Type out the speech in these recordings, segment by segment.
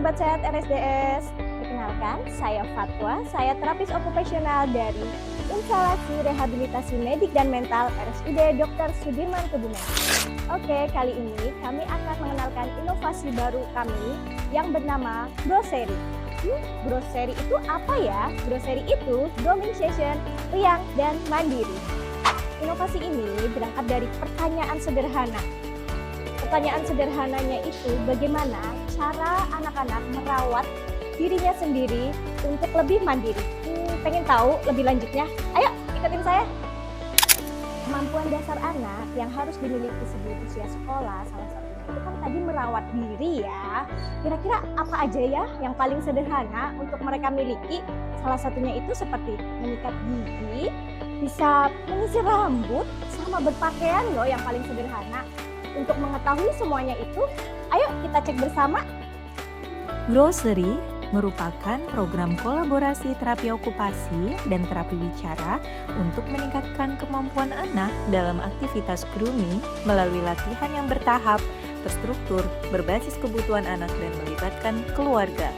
Sobat Sehat RSDS. Perkenalkan, saya Fatwa, saya terapis okupasional dari Instalasi Rehabilitasi Medik dan Mental RSUD Dr. Sudirman Kebumen. Oke, kali ini kami akan mengenalkan inovasi baru kami yang bernama Grocery. Grocery itu apa ya? Grocery itu grooming session riang dan mandiri. Inovasi ini berangkat dari pertanyaan sederhana. Pertanyaan sederhananya itu bagaimana cara anak-anak merawat dirinya sendiri untuk lebih mandiri. Pengen tahu lebih lanjutnya? Ayo ikutin saya. Kemampuan dasar anak yang harus dimiliki sebelum usia sekolah salah satunya itu kan tadi merawat diri ya. Kira-kira apa aja ya yang paling sederhana untuk mereka miliki? Salah satunya itu seperti menyikat gigi, bisa menyisir rambut, sama berpakaian loh yang paling sederhana. Untuk mengetahui semuanya itu, ayo kita cek bersama. Grocery merupakan program kolaborasi terapi okupasi dan terapi bicara untuk meningkatkan kemampuan anak dalam aktivitas grooming melalui latihan yang bertahap, terstruktur, berbasis kebutuhan anak dan melibatkan keluarga.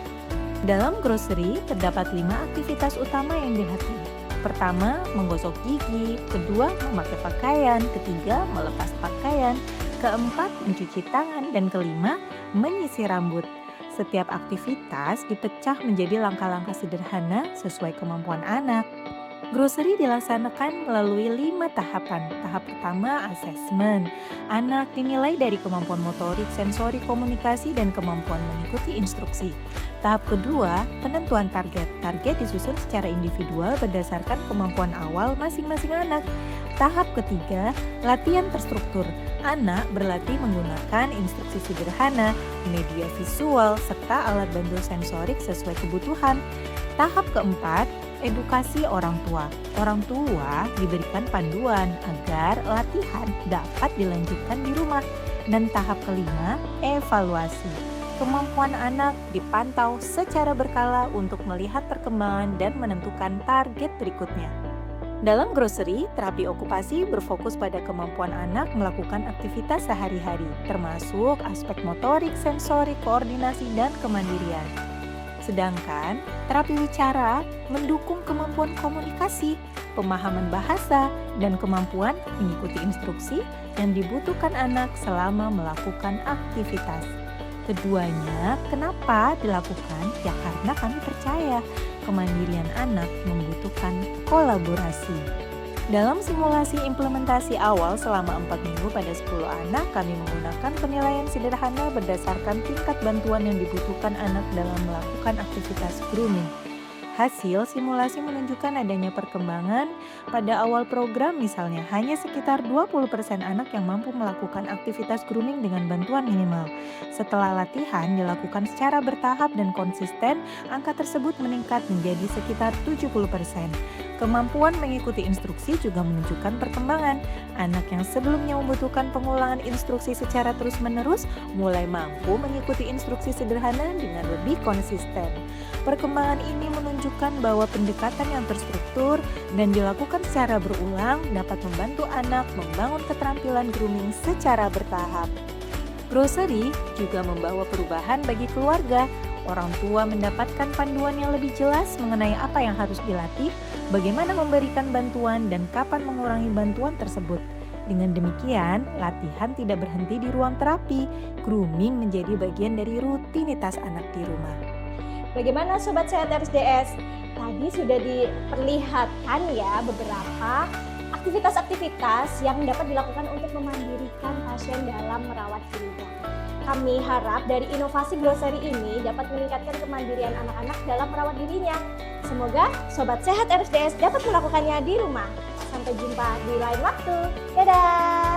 Dalam Grocery terdapat 5 aktivitas utama yang dilatih. Pertama, menggosok gigi, kedua, memakai pakaian, ketiga, melepas pakaian, keempat, mencuci tangan, dan kelima, menyisir rambut. Setiap aktivitas dipecah menjadi langkah-langkah sederhana sesuai kemampuan anak. Grocery dilaksanakan melalui 5 tahapan. Tahap pertama, asesmen. Anak dinilai dari kemampuan motorik, sensori, komunikasi, dan kemampuan mengikuti instruksi. Tahap kedua, penentuan target. Target disusun secara individual berdasarkan kemampuan awal masing-masing anak. Tahap ketiga, latihan terstruktur. Anak berlatih menggunakan instruksi sederhana, media visual, serta alat bantu sensorik sesuai kebutuhan. Tahap keempat, edukasi orang tua. Orang tua diberikan panduan agar latihan dapat dilanjutkan di rumah. Dan tahap kelima, evaluasi. Kemampuan anak dipantau secara berkala untuk melihat perkembangan dan menentukan target berikutnya. Dalam Grocery, terapi okupasi berfokus pada kemampuan anak melakukan aktivitas sehari-hari, termasuk aspek motorik, sensorik, koordinasi, dan kemandirian. Sedangkan terapi wicara mendukung kemampuan komunikasi, pemahaman bahasa, dan kemampuan mengikuti instruksi yang dibutuhkan anak selama melakukan aktivitas. Keduanya kenapa dilakukan? Ya karena kami percaya kemandirian anak membutuhkan kolaborasi. Dalam simulasi implementasi awal selama 4 minggu pada 10 anak, kami menggunakan penilaian sederhana berdasarkan tingkat bantuan yang dibutuhkan anak dalam melakukan aktivitas grooming. Hasil simulasi menunjukkan adanya perkembangan pada awal program, misalnya hanya sekitar 20% anak yang mampu melakukan aktivitas grooming dengan bantuan minimal. Setelah latihan dilakukan secara bertahap dan konsisten, angka tersebut meningkat menjadi sekitar 70%. Kemampuan mengikuti instruksi juga menunjukkan perkembangan. Anak yang sebelumnya membutuhkan pengulangan instruksi secara terus-menerus mulai mampu mengikuti instruksi sederhana dengan lebih konsisten. Perkembangan ini menunjukkan bahwa pendekatan yang terstruktur dan dilakukan secara berulang dapat membantu anak membangun keterampilan grooming secara bertahap. Grocery juga membawa perubahan bagi keluarga. Orang tua mendapatkan panduan yang lebih jelas mengenai apa yang harus dilatih, bagaimana memberikan bantuan, dan kapan mengurangi bantuan tersebut. Dengan demikian, latihan tidak berhenti di ruang terapi. Grooming menjadi bagian dari rutinitas anak di rumah. Bagaimana Sobat Sehat RSDS? Tadi sudah diperlihatkan ya beberapa aktivitas-aktivitas yang dapat dilakukan untuk memandirikan pasien dalam merawat dirinya. Kami harap dari inovasi Grocery ini dapat meningkatkan kemandirian anak-anak dalam merawat dirinya. Semoga Sobat Sehat RSDS dapat melakukannya di rumah. Sampai jumpa di lain waktu. Dadah!